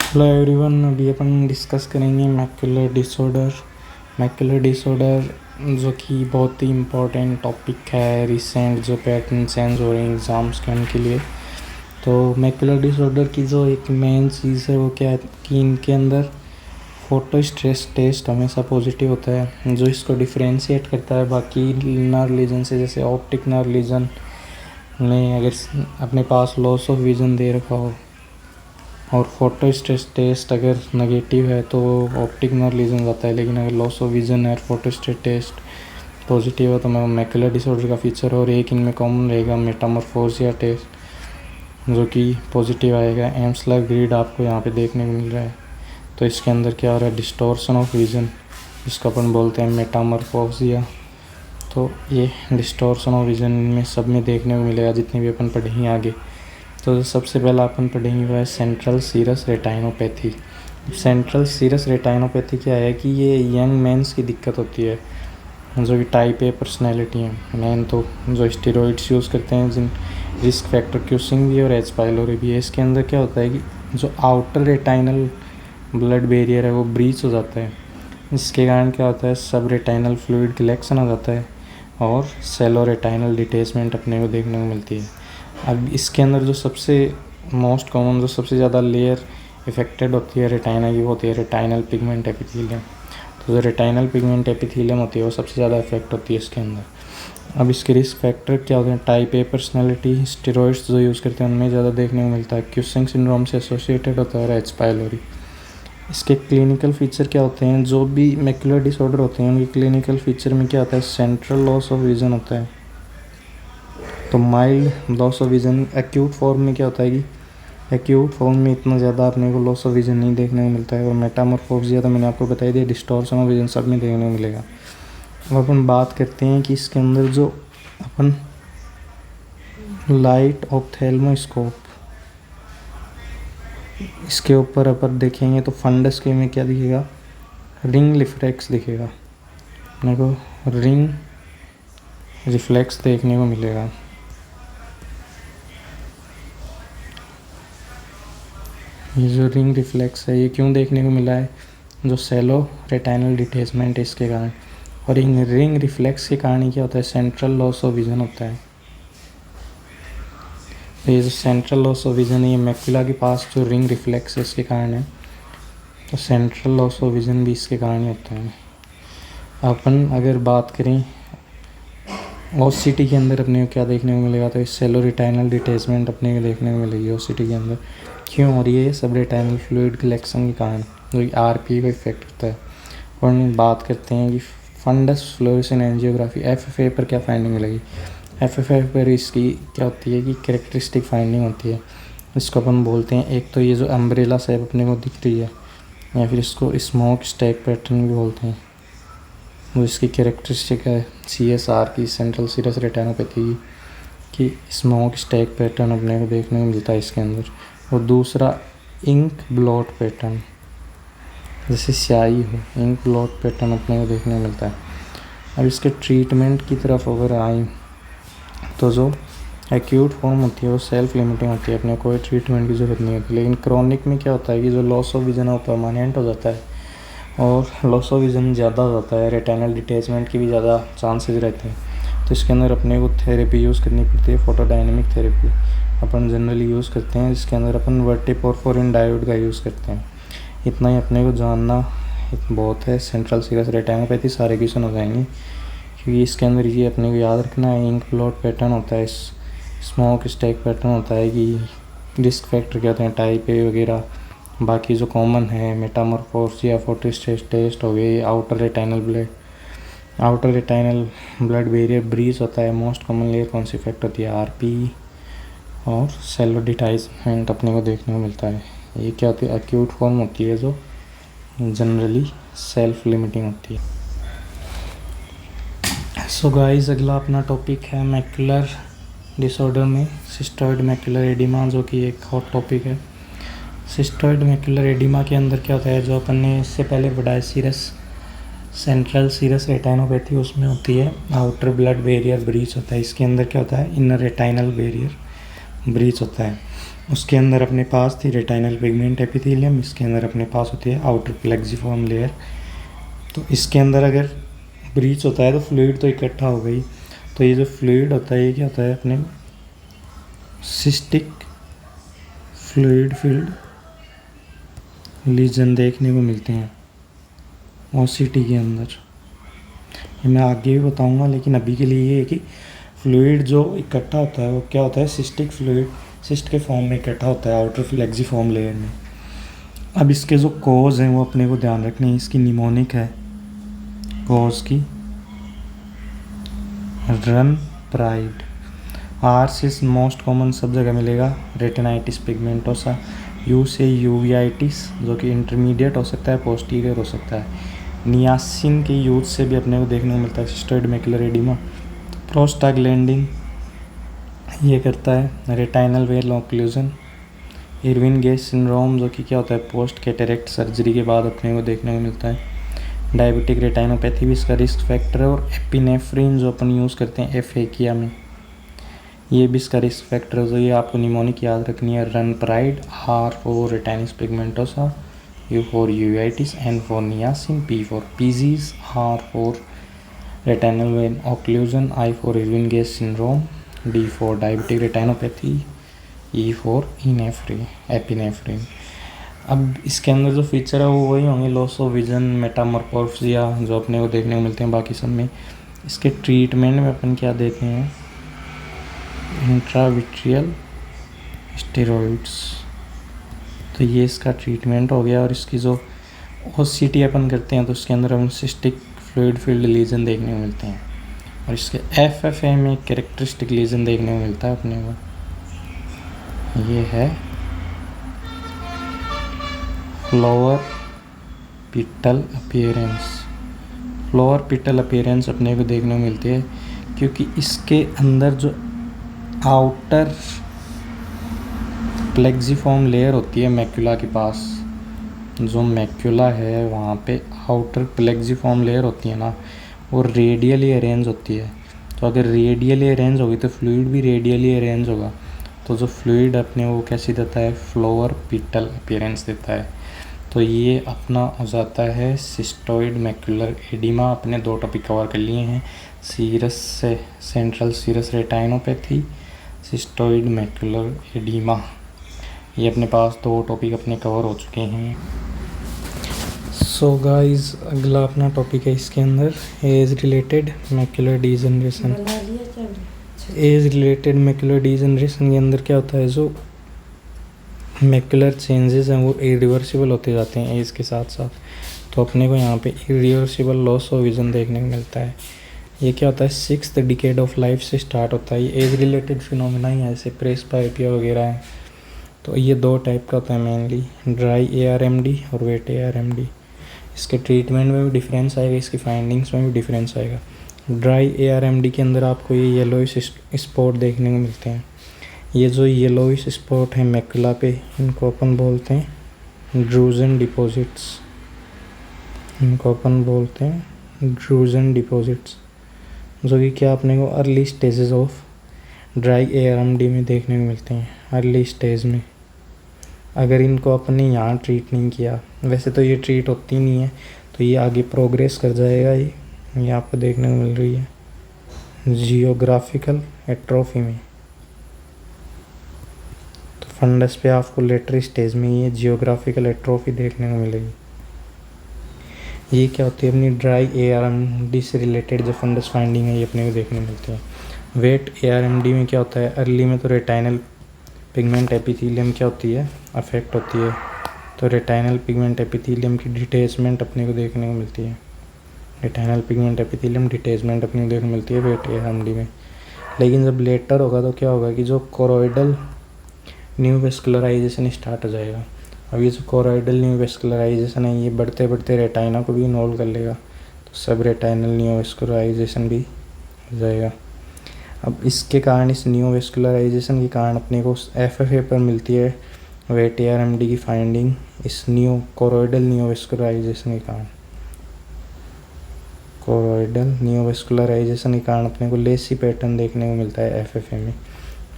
Hello everyone, अभी अपन discuss करेंगे macular disorder. Macular disorder जो कि बहुत ही इम्पोर्टेंट टॉपिक है, रिसेंट जो पैटर्न चेंज हो रहे हैं एग्ज़ाम्स के उनके लिए। तो मैक्युलर डिसऑर्डर की जो एक मेन चीज़ है वो क्या है कि इनके अंदर फोटो स्ट्रेस टेस्ट हमेशा पॉजिटिव होता है, जो इसको डिफ्रेंशिएट करता है बाकी नर्व लीजन से। जैसे ऑप्टिक नर्व लीजन में अगर अपने पास लॉस ऑफ विजन दे रखा हो और फोटो स्ट्रेस टेस्ट अगर नेगेटिव है तो ऑप्टिक नर्व लीजन जाता है, लेकिन अगर लॉस ऑफ विजन है और फोटो स्ट्रेस टेस्ट पॉजिटिव है तो मैक्युलर डिसऑर्डर का फीचर। और एक इनमें कॉमन रहेगा मेटामॉर्फोसिस टेस्ट, जो कि पॉजिटिव आएगा। एम्सलर ग्रिड आपको यहाँ पे देखने को मिल रहा है। तो इसके अंदर क्या हो रहा है, डिस्टॉर्शन ऑफ विजन, जिसको अपन बोलते हैं मेटामॉर्फोसिस। तो ये डिस्टॉर्शन ऑफ विजन में सब में देखने को मिलेगा जितने भी अपन पढ़ेंगे आगे। तो सबसे पहला अपन पढ़ेंगे वो है central serous retinopathy. Central serous retinopathy क्या है कि ये यंग मेंस की दिक्कत होती है, जो कि टाइप ए पर्सनैलिटी है मेन। तो जो स्टेरॉइड्स यूज़ करते हैं, जिन रिस्क फैक्टर क्यूसिंग भी और एच पाइलोरी भी है। इसके अंदर क्या होता है कि जो आउटर रेटाइनल ब्लड बैरियर है वो ब्रीच हो जाता है। इसके कारण क्या होता है, सब रेटाइनल फ्लूइड कलेक्शन हो जाता है और सेलो रेटाइनल डिटेचमेंट अपने को देखने को मिलती है। अब इसके अंदर जो सबसे मोस्ट कॉमन, जो सबसे ज़्यादा लेयर इफेक्टेड होती है रेटाइना की, वो होती है रेटाइनल पिगमेंट एपिथेलियम। तो जो रेटाइनल पिगमेंट एपिथेलियम होती है वो सबसे ज़्यादा इफेक्ट होती है इसके अंदर। अब इसके रिस्क फैक्टर क्या होते हैं, टाइप ए पर्सनैलिटी, स्टेरॉइड्स जो यूज़ करते हैं उनमें ज़्यादा देखने को मिलता है, क्यूसिंग सिंड्रोम से एसोसिएटेड होता है और एच पाइलोरी। इसके क्लिनिकल फीचर क्या होते हैं, जो भी मैक्युलर डिसऑर्डर होते हैं उनके क्लिनिकल फीचर में क्या होता है, सेंट्रल लॉस ऑफ विजन होता है। तो mild loss of vision. Acute form में क्या होता है कि एक्यूट फॉर्म में इतना ज़्यादा अपने को लॉस ऑफ विजन नहीं देखने को मिलता है। और मेटामॉर्फोसिस तो मैंने आपको बताई दिया, डिस्टॉर्शन ऑफ विजन सब में देखने को मिलेगा। अब अपन बात करते हैं कि इसके अंदर जो अपन लाइट ऑप्थेल्मोस्कोप, इसके ऊपर अपन देखेंगे तो फंडस के में क्या दिखेगा, रिंग रिफ्लेक्स दिखेगा, अपने को रिंग रिफ्लेक्स देखने को मिलेगा। ये जो रिंग रिफ्लेक्स है ये क्यों देखने को मिला है, जो सेलो रेटाइनल डिटेचमेंट है इसके कारण। और इन रिंग रिफ्लेक्स के कारण क्या होता है, सेंट्रल लॉस ऑफ विजन होता है। ये जो सेंट्रल लॉस ऑफ विजन है ये मैक्युला के पास जो रिंग रिफ्लेक्स है इसके कारण है। तो सेंट्रल लॉस ऑफ विजन भी इसके कारण ही होता है। अपन अगर बात करें ओसीटी के अंदर अपने को क्या देखने को मिलेगा, तो सेलो रेटाइनल डिटेचमेंट अपने को देखने को मिलेगी ओसीटी के अंदर। क्यों हो रही है, सब रेटाइनल फ्लूइड कलेक्शन के कारण, जो कि आरपी का इफेक्ट होता है। और बात करते हैं कि फंडस फ्लोरेसेंट एंजियोग्राफी एफएफए पर क्या फाइंडिंग मिलेगी। एफएफए पर इसकी क्या होती है कि कैरेक्टरिस्टिक फाइंडिंग होती है। इसको अपन बोलते हैं, एक तो ये जो अम्ब्रेला शेप अपने को दिख रही है, या फिर इसको स्मोक स्टैक पैटर्न भी बोलते हैं। वो इसकी कैरेक्टरिस्टिक है सीएसआर की, सेंट्रल सीरस रेटाइनोपैथी की स्मोक स्टैक पैटर्न अपने को देखने को मिलता है इसके अंदर। और दूसरा इंक ब्लॉट पैटर्न, जैसे स्याही हो, इंक ब्लॉट पैटर्न अपने को देखने को मिलता है। अब इसके ट्रीटमेंट की तरफ अगर आए तो जो एक्यूट फॉर्म होती है वो सेल्फ लिमिटिंग होती है, अपने कोई ट्रीटमेंट की ज़रूरत नहीं होती। लेकिन क्रॉनिक में क्या होता है कि जो लॉस ऑफ विजन है वो परमानेंट हो जाता है और लॉस ऑफ विजन ज़्यादा हो जाता है, रेटाइनल डिटेचमेंट की भी ज़्यादा चांसेस रहते हैं। तो इसके अंदर अपने को थेरेपी यूज़ करनी पड़ती है, फोटोडायनेमिक थेरेपी अपन जनरली यूज़ करते हैं, जिसके अंदर अपन वर्टिपोरफोरिन डायोड का यूज़ करते हैं। इतना ही अपने को जानना बहुत है। सेंट्रल सीरस रेटाइनोपैथी सारे क्वेश्चन हो जाएंगे, क्योंकि इसके अंदर ये अपने को याद रखना है, इंक ब्लॉट पैटर्न होता है, स्मोक स्टैक पैटर्न होता है, कि रिस्क फैक्टर क्या होते हैं, टाइप ए वगैरह। बाकी जो कॉमन है मेटामॉर्फोसिस या फोटो स्ट्रेस टेस्ट हो गए, outer retinal blood barrier breach होता है, मोस्ट कॉमन लेयर कौन सी इफेक्ट होती है, आरपी और सेलो डिटेचमेंट अपने को देखने को मिलता है। ये क्या होती है, एक्यूट फॉर्म होती है जो जनरली सेल्फ लिमिटिंग होती है। सो गाइस, अगला अपना टॉपिक है मैक्युलर डिसऑर्डर में सिस्टोइड मैक्युलर एडिमा, जो कि एक हॉट टॉपिक है। सिस्टोइड मैक्युलर एडिमा के अंदर क्या होता है, जो अपन ने इससे पहले पढ़ा है सेंट्रल सीरस रेटाइनोपैथी, उसमें होती है आउटर ब्लड बैरियर ब्रीच होता है। इसके अंदर क्या होता है, इनर रेटाइनल बैरियर ब्रीच होता है। उसके अंदर अपने पास थी रेटाइनल पिगमेंट एपिथेलियम, इसके अंदर अपने पास होती है आउटर प्लेक्सिफॉर्म लेयर। तो इसके अंदर अगर ब्रीच होता है तो फ्लूइड तो इकट्ठा हो गई, तो ये जो फ्लूइड होता है ये क्या होता है अपने सिस्टिक फ्लूइड फील्ड लीजन देखने को मिलते हैं ओसीटी के अंदर। ये मैं आगे भी बताऊंगा, लेकिन अभी के लिए ये है कि फ्लूइड जो इकट्ठा होता है वो क्या होता है सिस्टिक फ्लूइड, सिस्ट के फॉर्म में इकट्ठा होता है आउटर फ्लेक्सिफॉर्म लेयर में। अब इसके जो कोज हैं वो अपने को ध्यान रखने हैं। इसकी निमोनिक है कोज की run pride, आर्सिस most common sub जगह मिलेगा, रेटिनाइटिस पिगमेंटोसा, यू से यूवियाइटिस जो कि इंटरमीडिएट हो सकता है, पोस्टीरियर हो सकता है। नियासिन के यूज से भी अपने को देखने को मिलता है सिस्टोइड मैकुलर एडिमा। प्रोस्टाग्लैंडिन ये करता है retinal well occlusion. Irwin Gass syndrome जो कि क्या होता है पोस्ट कैटरेक्ट सर्जरी के बाद अपने को देखने को मिलता है। डायबिटिक रेटाइनोपैथी भी इसका रिस्क फैक्टर है। और एपिनेफ्रिन जो अपन यूज़ करते हैं एफेकिया में, ये भी इसका रिस्क फैक्टर है। तो ये आपको निमोनिक याद रखनी है। Run pride, R for retinitis pigmentosa, U for uveitis, N for niacin, P for Paget's, R for retinal vein occlusion, I for Irvine Gass syndrome, D for diabetic retinopathy, E for epinephrine. अब इसके अंदर जो feature है वो वही होंगे, loss of vision, मेटामॉर्फोसिया जो अपने को देखने को मिलते हैं बाकी सब में। इसके ट्रीटमेंट में अपन क्या देते हैं, इंट्राविट्रियल स्टेरॉइड्स, तो ये इसका ट्रीटमेंट हो गया। और इसकी जो ओसीटी अपन करते हैं तो उसके अंदर हम सिस्टिक फ्लूइड फील्ड लीजन देखने को मिलते हैं। और इसके एफएफए में कैरेक्टरिस्टिक लीजन देखने को मिलता है अपने को, ये है फ्लोअर पिटल अपीयरेंस। फ्लोअर पिटल अपीयरेंस अपने को देखने को मिलती है क्योंकि इसके अंदर जो आउटर प्लेक्सिफॉर्म लेयर होती है मैक्यूला के पास, जो मैक्यूला है वहाँ पे आउटर प्लेक्सिफॉर्म लेयर होती है ना, वो रेडियली अरेंज होती है। तो अगर रेडियली अरेंज होगी तो फ्लूइड भी रेडियली अरेंज होगा। तो जो फ्लूइड अपने वो कैसी देता है, फ्लोअर पिटल अपीयरेंस देता है। तो ये अपना हो जाता है सिस्टोइड मैक्युलर एडिमा। अपने 2 टॉपिक कवर कर लिए हैं, सीरस से central serous retinopathy, cystoid macular oedema. ये अपने पास 2 टॉपिक अपने कवर हो चुके हैं। सो गाइस अगला अपना टॉपिक है इसके अंदर age related macular degeneration. Age related macular degeneration के अंदर क्या होता है, जो मैक्युलर चेंजेस हैं वो इरिवर्सिबल होते जाते हैं एज के साथ साथ। तो अपने को यहाँ पे इरिवर्सिबल लॉस ऑफ विजन देखने को मिलता है। ये क्या होता है 6th डिकेड ऑफ लाइफ से स्टार्ट होता है। ये एज रिलेटेड फिनोमिना ही है, ऐसे प्रेसबायोपिया वगैरह है। तो ये 2 टाइप का होता है मेनली, ड्राई ARMD और वेट ARMD। इसके ट्रीटमेंट में भी डिफरेंस आएगा, इसकी फाइंडिंग्स में भी डिफरेंस आएगा। ड्राई ARMD के अंदर आपको ये येलोइश स्पॉट देखने को मिलते हैं। ये जो येलोइश स्पॉट है मैकुला पे, इनको अपन बोलते हैं ड्रूजन डिपॉजिट्स। इनको अपन बोलते हैं ड्रूजन डिपॉजिट्स, जो कि क्या अपने को early stages of dry ARMD में देखने को मिलते हैं। अर्ली स्टेज में अगर इनको अपने यहाँ ट्रीट नहीं किया, वैसे तो ये ट्रीट होती नहीं है, तो ये आगे प्रोग्रेस कर जाएगा। ये आपको देखने को मिल रही है जियोग्राफिकल एट्रोफी में। तो फंडस पे आपको लेटर स्टेज में ये जियोग्राफिकल एट्रोफी देखने को मिलेगी। ये क्या होती है, अपनी ड्राई ARMD से रिलेटेड जो फंडस फाइंडिंग है ये अपने को देखने को मिलती है। वेट ARMD में क्या होता है, अर्ली में तो रेटाइनल पिगमेंट एपिथेलियम क्या होती है, अफेक्ट होती है। तो रेटाइनल पिगमेंट एपिथेलियम की डिटेचमेंट अपने को देखने को मिलती है। रेटाइनल पिगमेंट एपिथेलियम डिटेचमेंट अपने को देखने को मिलती है वेट ARMD में। लेकिन जब लेटर होगा तो क्या होगा कि जो कोरोइडल न्यू वेस्कुलराइजेशन स्टार्ट हो जाएगा। अब ये जो कोरोइडल न्यू वेस्कुलराइजेशन है ये बढ़ते बढ़ते रेटाइना को भी इन्वॉल्व कर लेगा, तो सब रेटाइनल न्यू वेस्कुलराइजेशन भी हो जाएगा। अब इसके कारण, इस न्यू वेस्कुलराइजेशन के कारण अपने को FFA पर मिलती है वेट ARMD की फाइंडिंग, इस न्यू कोरोइडल न्यू वेस्कुलराइजेशन के कारण। कोरोइडल न्यू वेस्कुलराइजेशन के कारण अपने को लेसी पैटर्न देखने को मिलता है FFA में।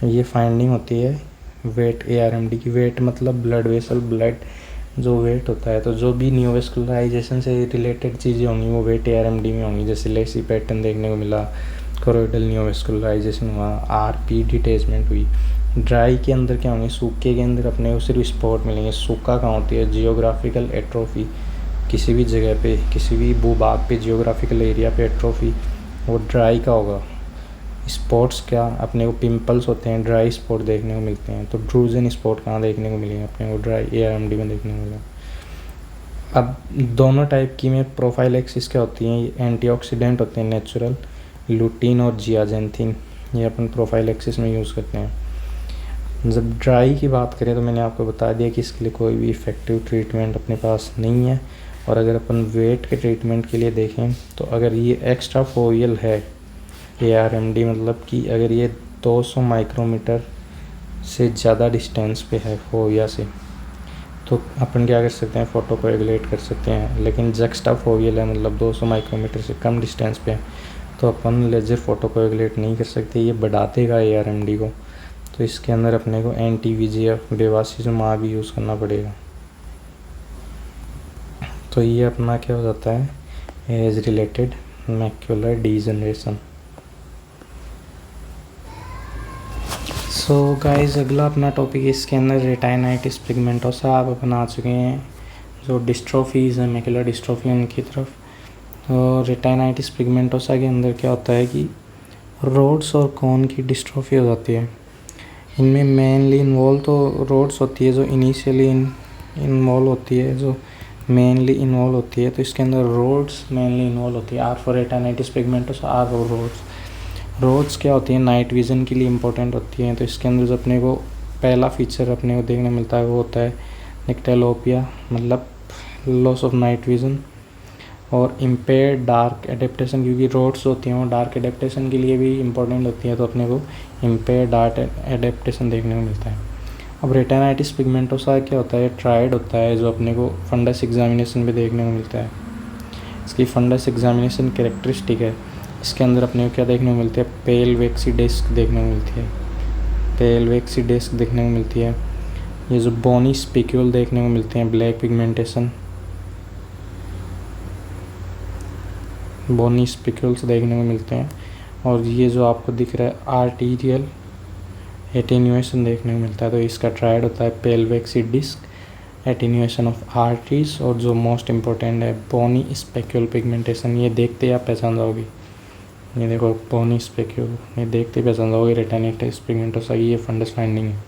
ये फाइंडिंग होती है वेट ARMD की, वेट मतलब ब्लड वेसल, ब्लड जो वेट होता है, तो जो भी न्यूवेस्कुलराइजेशन से रिलेटेड चीज़ें होंगी वो वेट ARMD में होंगी। जैसे लेसी पैटर्न देखने को मिला, कोरोइडल न्यूवेस्कुलराइजेशन हुआ, RP डिटेचमेंट हुई। ड्राई के अंदर क्या होंगे, सूखे के अंदर अपने को सिर्फ स्पॉट मिलेंगे। सूखा कहाँ होती है, जियोग्राफिकल एट्रोफी, किसी भी जगह पे, किसी भी भूभाग पे, जियोग्राफिकल एरिया पे एट्रोफी। और ड्राई का होगा स्पॉट्स, क्या अपने को पिंपल्स होते हैं, ड्राई स्पॉट देखने को मिलते हैं। तो ड्रूजन स्पॉट कहाँ देखने को मिलेंगे अपने को, ड्राई ARMD में देखने को मिलेंगे। अब दोनों टाइप की में प्रोफाइलैक्सिस क्या होती हैं, ये एंटीऑक्सीडेंट होते हैं नेचुरल, लुटीन और जियाजेंथिन, ये अपन प्रोफाइलैक्सिस में यूज़ करते हैं। जब ड्राई की बात करें तो मैंने आपको बता दिया कि इसके लिए कोई भी इफ़ेक्टिव ट्रीटमेंट अपने पास नहीं है। और अगर अपन वेट के ट्रीटमेंट के लिए देखें तो अगर ये एक्स्ट्रा फोवियल है ARMD, मतलब कि अगर ये 200 माइक्रोमीटर से ज़्यादा डिस्टेंस पे है फोविया से, तो अपन क्या कर सकते हैं, फोटोकोएगुलेट कर सकते हैं। लेकिन जक्स्टा फोवियल है, मतलब 200 माइक्रोमीटर से कम डिस्टेंस पे है, तो अपन लेजर फोटोकोएगुलेट नहीं कर सकते, ये बढ़ा देगा ARMD को। तो इसके अंदर अपने को anti-VEGF बेवासिजुमाब भी यूज़ करना पड़ेगा। तो ये अपना क्या हो जाता है, age related macular degeneration. So guys, अगला अपना टॉपिक है इसके अंदर रेटाइनाइटिस पिगमेंटोसा। आप अपन आ चुके हैं जो डिस्ट्रोफीज़ हैं, मैक्यूलर डिस्ट्रोफी उनकी तरफ। तो रेटाइनाइटिस पिगमेंटोसा के अंदर क्या होता है कि रोड्स और कोन की डिस्ट्रोफी हो जाती है। इनमें मेनली इन्वॉल्व तो रोड्स होती है जो इनिशियली इन्वॉल्व होती है, जो मेनली इन्वॉल्व होती है। तो इसके अंदर रोड्स मेनली इन्वॉल्व होती है। आर फॉर रेटाइनाइटिस पिगमेंटोसा, आर और रोड्स। रोड्स क्या होती हैं, नाइट विज़न के लिए इम्पोर्टेंट होती हैं। तो इसके अंदर जो अपने को पहला फीचर अपने को देखने मिलता है वो होता है निक्टेलोपिया, मतलब लॉस ऑफ नाइट विज़न और इम्पेयर डार्क एडेप्टेशन, क्योंकि रोड्स होती हैं वो डार्क एडेप्टेशन के लिए भी इम्पोर्टेंट होती हैं। तो अपने को इम्पेयर डार्क एडेप्टेशन देखने को मिलता है। अब रेटाइनाइटिस पिगमेंटोसा क्या होता है, ट्राइड होता है, जो अपने को फंडस एग्जामिनेशन पे देखने को मिलता है। इसकी फंडस एग्जामिनेशन कैरेक्टरिस्टिक है। इसके अंदर अपने को क्या देखने को मिलती है, पेल वेक्सी डिस्क देखने को मिलती है, पेल वेक्सी डिस्क देखने को मिलती है। ये जो बोनी स्पिक्यूल देखने को मिलते हैं, ब्लैक पिगमेंटेशन, बोनी स्पिक्यूल्स देखने को मिलते हैं। और ये जो आपको दिख रहा है आर्टीरियल एटेन्यूएशन देखने को मिलता है। तो इसका ट्राइड होता है पेल वेक्सी डिस्क, एटेन्यूएशन ऑफ आर्टरीज, और जो मोस्ट इम्पोर्टेंट है बोनी स्पेक्यूल पिगमेंटेशन। ये देखते ही आप पहचान जाओगे, ये देखो बोनी स्पेक्यूल, ये देखते ही पहचान जाओगे रेटाइनाइटिस पिगमेंटोसा की ये फंडस फाइंडिंग है।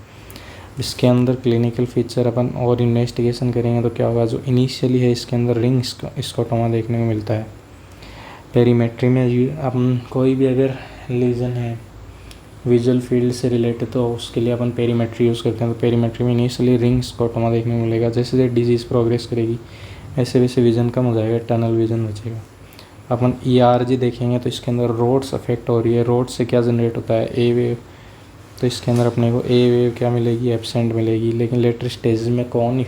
इसके अंदर क्लिनिकल फीचर अपन और इन्वेस्टिगेशन करेंगे तो क्या होगा, जो इनिशियली है इसके अंदर रिंग स्कोटोमा देखने को मिलता है। पेरीमेट्री में अपन कोई भी अगर लीजन है विजुअल फील्ड से रिलेटेड तो उसके लिए अपन पेरीमेट्री यूज़ करते हैं। तो पेरीमेट्री में इनिशियली रिंग स्कोटोमा देखने को मिलेगा। जैसे जैसे डिजीज़ प्रोग्रेस करेगी वैसे वैसे विज़न कम हो जाएगा, टनल विज़न बचेगा। अपन ERG देखेंगे तो इसके अंदर रोड्स अफेक्ट हो रही है। रोड से क्या जनरेट होता है, ए वेव। तो इसके अंदर अपने को ए वेव क्या मिलेगी, एब्सेंट मिलेगी। लेकिन लेटर स्टेज में कौन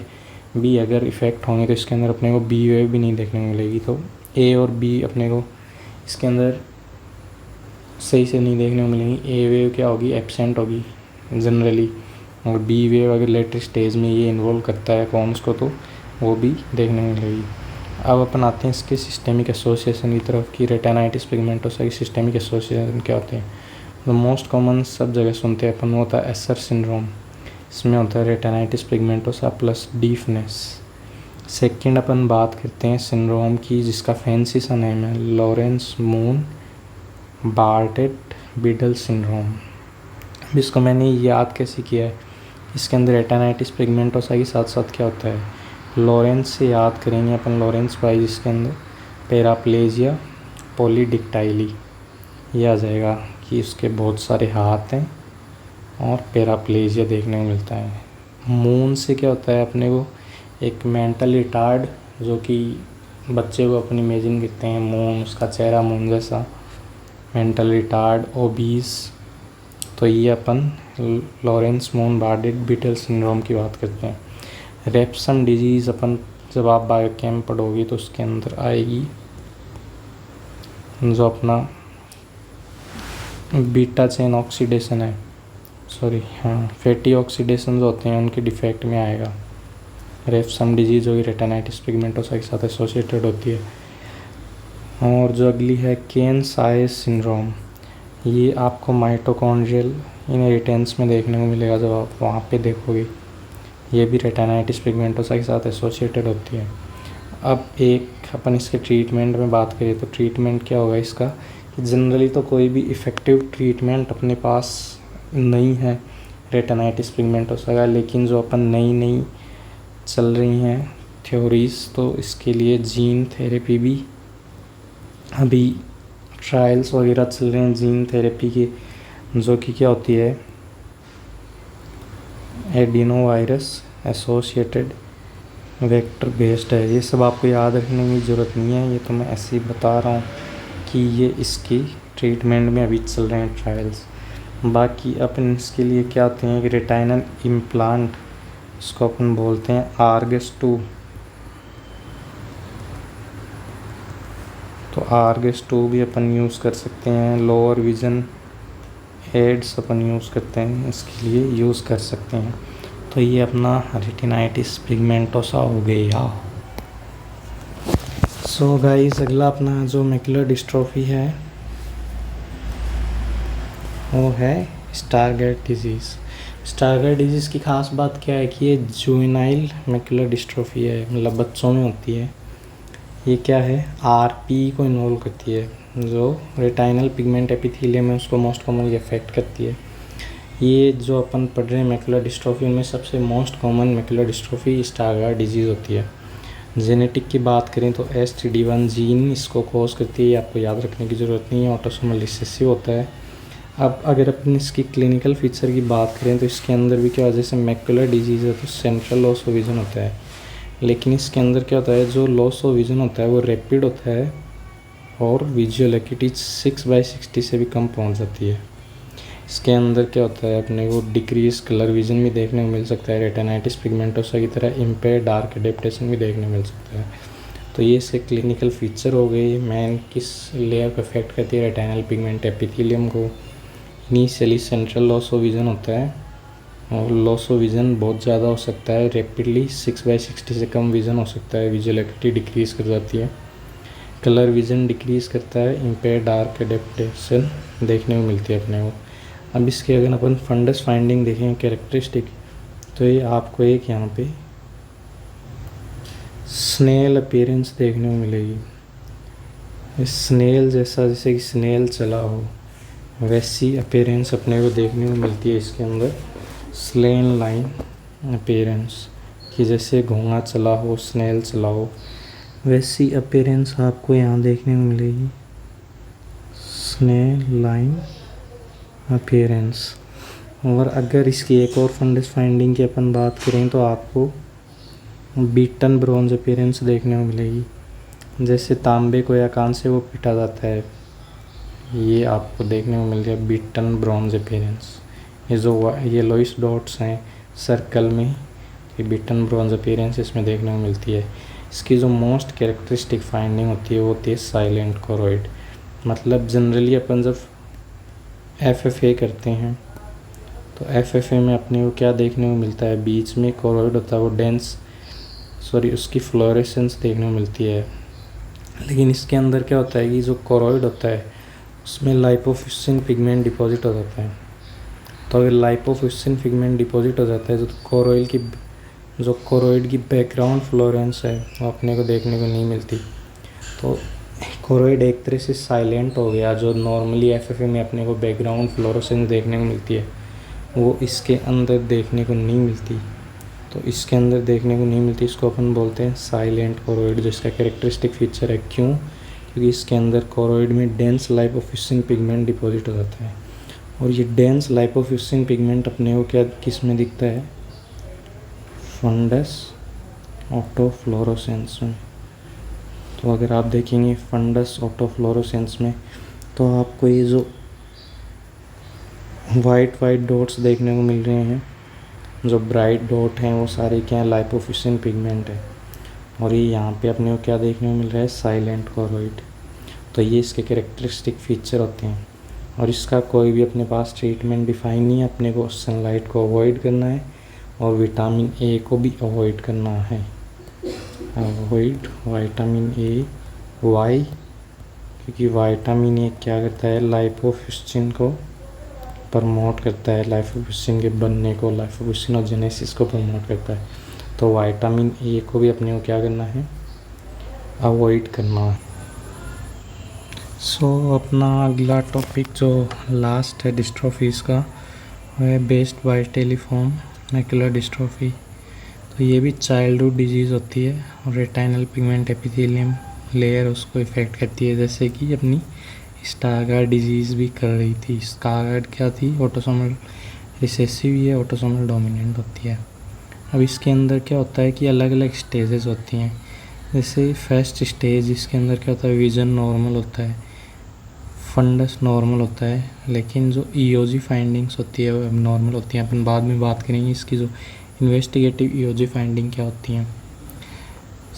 भी अगर इफ़ेक्ट होंगे तो इसके अंदर अपने को बी वेव भी नहीं देखने को मिलेगी। तो ए और बी अपने को इसके अंदर सही से नहीं देखने को मिलेंगी। ए वेव क्या होगी, एब्सेंट होगी जनरली, और बी वेव अगर लेटर स्टेज में ये इन्वॉल्व करता है कॉन्स को तो वो भी देखने को मिलेगी। अब अपन आते हैं इसके सिस्टेमिक एसोसिएशन की तरफ कि रेटाइनाइटिस पिगमेंटोसा की सिस्टेमिक एसोसिएशन क्या होते हैं। तो मोस्ट कॉमन सब जगह सुनते हैं अपन, वो होता है एसर सिंड्रोम। इसमें होता है रेटाइनाइटिस पिगमेंटोसा प्लस डीफनेस। सेकंड अपन बात करते हैं सिंड्रोम की जिसका फैंसी सा नेम है लॉरेंस मून बार्टेट बिडल सिंड्रोम। जिसको मैंने याद कैसे किया है, इसके अंदर रेटाइनाइटिस पिगमेंटोसा के साथ साथ क्या होता है, लॉरेंस से याद करेंगे अपन, लॉरेंस वाइज इसके अंदर पैराप्लेजिया पॉलीडिक्टाइली ये आ जाएगा कि उसके बहुत सारे हाथ हैं और पैराप्लेजिया देखने को मिलता है। मून से क्या होता है, अपने को एक मेंटल रिटार्ड, जो कि बच्चे को अपन इमेजिन करते हैं मून, उसका चेहरा मून जैसा, मेंटल रिटार्ड, ओबीस। तो ये अपन लॉरेंस मून बार्टेट बिडल सिंड्रोम की बात करते हैं। रेप्सम डिजीज़ अपन जब आप बायोकेम पढ़ोगे तो उसके अंदर आएगी, जो अपना बीटा चेन ऑक्सीडेशन है सॉरी हाँ फैटी ऑक्सीडेशन जो होते हैं उनके डिफेक्ट में आएगा। रेफसम डिजीज़ होगी रेटिनाइटिस पिगमेंटोसा के साथ एसोसिएटेड होती है। और जो अगली है केन साइज सिंड्रोम, ये आपको माइटोकॉन्ड्रियल इनहेरिटेंस में देखने को मिलेगा जब आप वहाँ पे देखोगे। ये भी रेटिनाइटिस पिगमेंटोसा के साथ एसोसिएटेड होती है। अब एक अपन इसके ट्रीटमेंट में बात करें तो ट्रीटमेंट क्या होगा इसका, कि जनरली तो कोई भी इफ़ेक्टिव ट्रीटमेंट अपने पास नहीं है रेटिनाइटिस पिगमेंटोसा का, लेकिन जो अपन नई चल रही हैं थ्योरीज़, तो इसके लिए जीन थेरेपी भी अभी ट्रायल्स वगैरह चल रहे हैं जीन थेरेपी के, जो कि क्या होती है adeno virus associated vector based है। ये सब आपको याद रखने की ज़रूरत नहीं है, ये तो मैं ऐसे ही बता रहा हूँ कि ये इसकी ट्रीटमेंट में अभी चल रहे हैं ट्रायल्स। बाकी अपन इसके लिए क्या होते हैं कि रेटाइनल इम्प्लांट, इसको अपन बोलते हैं आर्गस 2। तो आर्गस 2 भी अपन यूज़ कर सकते हैं। लोअर विज़न एड्स अपन यूज़ करते हैं, इसके लिए यूज़ कर सकते हैं। तो ये अपना रेटिनाइटिस पिगमेंटोसा हो गया। सो गाइस अगला अपना जो मैकुलर डिस्ट्रॉफी है वो है स्टारगार्ड डिजीज़। स्टारगार्ड डिजीज़ की ख़ास बात क्या है कि ये जुवेनाइल मैकुलर डिस्ट्रॉफी है, मतलब बच्चों में होती है। ये क्या है आरपी को इन्वॉल्व करती है, जो रेटाइनल पिगमेंट एपिथेलियम है उसको मोस्ट कॉमनली अफेक्ट करती है। ये जो अपन पढ़ रहे हैं मैकुलर डिस्ट्रॉफी, उनमें सबसे most common macular dystrophy Stargardt disease होती है। जेनेटिक की बात करें तो STD1 जीन इसको कॉज करती है, आपको याद रखने की ज़रूरत नहीं है। ऑटोसोमल रिसेसिव होता है। अब अगर अपन इसकी क्लिनिकल फीचर की बात करें तो इसके अंदर भी क्या, जैसे मैकुलर डिजीज़ है तो सेंट्रल लॉस ऑफ विज़न होता है, लेकिन इसके अंदर क्या होता है जो लॉस ऑफ विज़न होता है वो रैपिड होता है और विजुअल एक्यूटी 6/60 से भी कम पहुंच जाती है। इसके अंदर क्या होता है अपने को डिक्रीज कलर विज़न भी देखने को मिल सकता है। रेटिनाइटिस पिगमेंटोसा की तरह इम्पेयर डार्क एडेप्टेशन भी देखने को मिल सकता है। तो ये इसके क्लिनिकल फीचर हो गई। मैन किस लेयर को अफेक्ट करती है, रेटिनल पिगमेंट एपिथेलियम को। Initially central loss of vision होता है और लॉस ऑफ विज़न बहुत ज़्यादा हो सकता है, रैपिडली 6/60 से कम विज़न हो सकता है, विजुअल एक्यूटी डिक्रीज कर जाती है, कलर विज़न डिक्रीज करता है, इम्पेयर डार्क एडेप्टेशन देखने को मिलती है अपने को। अब इसके अगर अपन फंडस फाइंडिंग देखें कैरेक्टरिस्टिक, तो ये आपको एक यहाँ पे स्नेल अपीयरेंस देखने को मिलेगी। स्नेल जैसा, जैसे कि स्नेल चला हो वैसी अपीयरेंस अपने को देखने को मिलती है इसके अंदर। स्लेन लाइन अपीयरेंस कि जैसे घोंघा चला हो, स्नेल चला हो, वैसी अपीयरेंस आपको यहाँ देखने को मिलेगी, स्नेल लाइन अपीयरेंस। और अगर इसकी एक और फंडस फाइंडिंग की अपन बात करें तो आपको बीटन ब्रॉन्ज अपीयरेंस देखने को मिलेगी। जैसे तांबे को या कांसे से वो पीटा जाता है, ये आपको देखने को मिल गया बीटन ब्रॉन्ज अपीयरेंस। ये जो येलोइश डॉट्स हैं सर्कल में, ये बीटन ब्रॉन्ज अपीयरेंस इसमें देखने को मिलती है। इसकी जो मोस्ट कैरेक्टरिस्टिक फाइंडिंग होती है वो होती है साइलेंट कोरोइड। मतलब जनरली अपन जब FFA करते हैं तो FFA में अपने को क्या देखने को मिलता है, बीच में कोरोइड होता है, वो डेंस उसकी फ्लोरेसेंस देखने को मिलती है। लेकिन इसके अंदर क्या होता है कि जो कोरोइड होता है उसमें लाइपोफ्यूसिन पिगमेंट डिपॉजिट हो जाता है। तो अगर लाइपोफ्यूसिन पिगमेंट डिपॉजिट हो जाता है तो जो कोरोइड की बैकग्राउंड फ्लोरेंस है वो अपने को देखने को नहीं मिलती। तो कोरोइड एक तरह से साइलेंट हो गया। जो नॉर्मली FFA में अपने को बैकग्राउंड फ्लोरेसेंस देखने को मिलती है वो इसके अंदर देखने को नहीं मिलती। तो इसके अंदर देखने को नहीं मिलती, इसको अपन बोलते हैं साइलेंट कोरोइड, जिसका कैरेक्टरिस्टिक फीचर है। क्यों? क्योंकि इसके अंदर कोरोइड में डेंस लाइपोफ्यूसिन पिगमेंट डिपॉजिट हो जाता है। और ये डेंस लाइपोफ्यूसिन पिगमेंट अपने को क्या किस में दिखता है, फंडस ऑटोफ्लोरोसेंस में। तो अगर आप देखेंगे फंडस ऑटोफ्लोरोसेंस में तो आपको ये जो वाइट डॉट्स देखने को मिल रहे हैं, जो ब्राइट डॉट हैं वो सारे क्या हैं, लाइपोफ्यूसिन पिगमेंट है। और ये यहाँ पे अपने को क्या देखने को मिल रहा है, साइलेंट कोरोइड। तो ये इसके कैरेक्टरिस्टिक फीचर होते हैं। और इसका कोई भी अपने पास ट्रीटमेंट डिफाइन नहीं है। अपने को सनलाइट को अवॉइड करना है और विटामिन ए को भी अवॉइड करना है। Avoid vitamin A, why? क्योंकि विटामिन ए क्या करता है, लाइपोफ्यूसिन को प्रमोट करता है, लाइपोफ्यूसिन के बनने को, लाइपोफ्यूसिनोजेनेसिस को प्रमोट करता है। तो विटामिन ए को भी अपने को क्या करना है, अवॉइड करना है। अपना अगला टॉपिक जो लास्ट है डिस्ट्रॉफीज़ का, वो है बेस्ड वाइटिलिफॉर्म मैकुलर डिस्ट्रॉफी। तो ये भी चाइल्डहुड डिजीज़ होती है और रेटाइनल पिगमेंट एपिथेलियम लेयर उसको इफ़ेक्ट करती है, जैसे कि अपनी स्टारगार्ड डिजीज़ भी कर रही थी। स्टारगार्ड क्या थी, ऑटोसोमल रिसेसिव, ये ऑटोसोमल डोमिनेंट होती है। अब इसके अंदर क्या होता है कि अलग अलग स्टेजेस होती हैं। जैसे फर्स्ट स्टेज, इसके अंदर क्या होता है, विज़न नॉर्मल होता है, फंडस नॉर्मल होता है, लेकिन जो ईओजी फाइंडिंग्स होती है वो अब नॉर्मल होती हैं। अपन बाद में बात करेंगे इसकी जो इन्वेस्टिगेटिव ईओजी फाइंडिंग क्या होती हैं।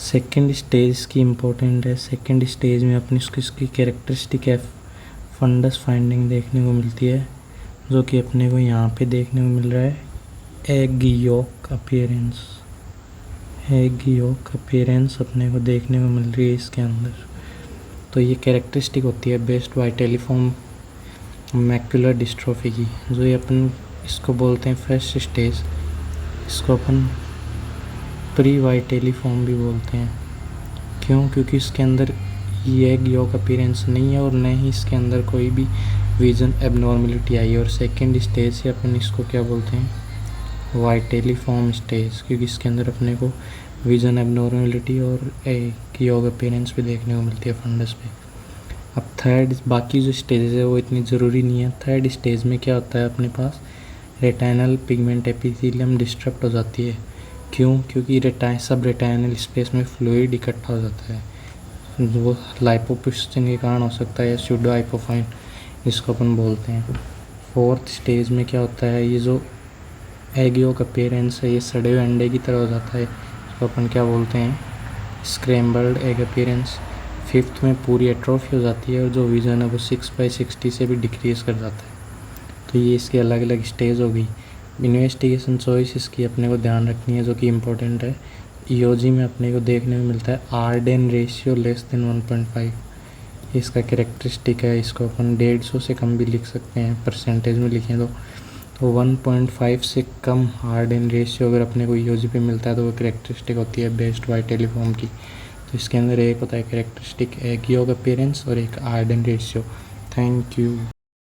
सेकंड स्टेज की इम्पोर्टेंट है। सेकंड स्टेज में अपनी इसकी कैरेक्टरिस्टिक है फंडस फाइंडिंग देखने को मिलती है, जो कि अपने को यहाँ पे देखने को मिल रहा है, egg yolk appearance. Egg yolk appearance अपने को देखने को मिल रही है इसके अंदर। तो ये कैरेक्टरिस्टिक होती है बेस्ड वाइटिलिफॉर्म मैकुलर डिस्ट्रॉफी की, जो ये अपन इसको बोलते हैं फर्स्ट स्टेज। इसको अपन प्री वाइटिलिफॉर्म भी बोलते हैं। क्यों? क्योंकि इसके अंदर ये एग योक अपीयरेंस नहीं है और न ही इसके अंदर कोई भी विजन एबनॉर्मलिटी आई है। और सेकेंड स्टेज से अपन इसको क्या बोलते हैं, वाइटिलिफॉर्म स्टेज, क्योंकि इसके अंदर अपने को विजन एबनॉर्मलिटी और एग योक अपीयरेंस भी देखने को मिलती है फंडस पे। अब थर्ड, बाकी जो स्टेजेस है वो इतनी ज़रूरी नहीं है। थर्ड स्टेज में क्या होता है, अपने पास रेटाइनल पिगमेंट एपिथेलियम डिस्टर्ब हो जाती है। क्यों? क्योंकि सब रेटाइनल स्पेस में फ्लूइड इकट्ठा हो जाता है, वो लाइपोप्यूसिन के कारण हो सकता है, या स्यूडो हाइपोफाइन जिसको अपन बोलते हैं। फोर्थ स्टेज में क्या होता है, ये जो एग योक अपीयरेंस है ये सड़े हुए अंडे की तरह हो जाता है, इसको अपन क्या बोलते हैं, स्क्रैम्बल्ड एग अपीयरेंस। फिफ्थ में पूरी एट्रोफी हो जाती है और जो विज़न है वो 6/60 से भी डिक्रीज़ कर जाता है। तो ये इसकी अलग अलग स्टेज हो गई। इन्वेस्टिगेशन चॉइस इसकी अपने को ध्यान रखनी है, जो कि इम्पोर्टेंट है। ईओजी में अपने को देखने को मिलता है आरडेन रेशियो लेस देन 1.5, इसका कैरेक्टरिस्टिक है। इसको अपन 150 से कम भी लिख सकते हैं, परसेंटेज में लिखें तो 1.5 से कम आरडेन रेशियो अगर अपने को ईओजी पे मिलता है तो वो कैरेक्टरिस्टिक होती है बेस्ड वाइटिलिफॉर्म की। तो इसके अंदर एक होता है कैरेक्टरिस्टिक एग योक अपीयरेंस और एक आरडेन रेशियो। Thank you.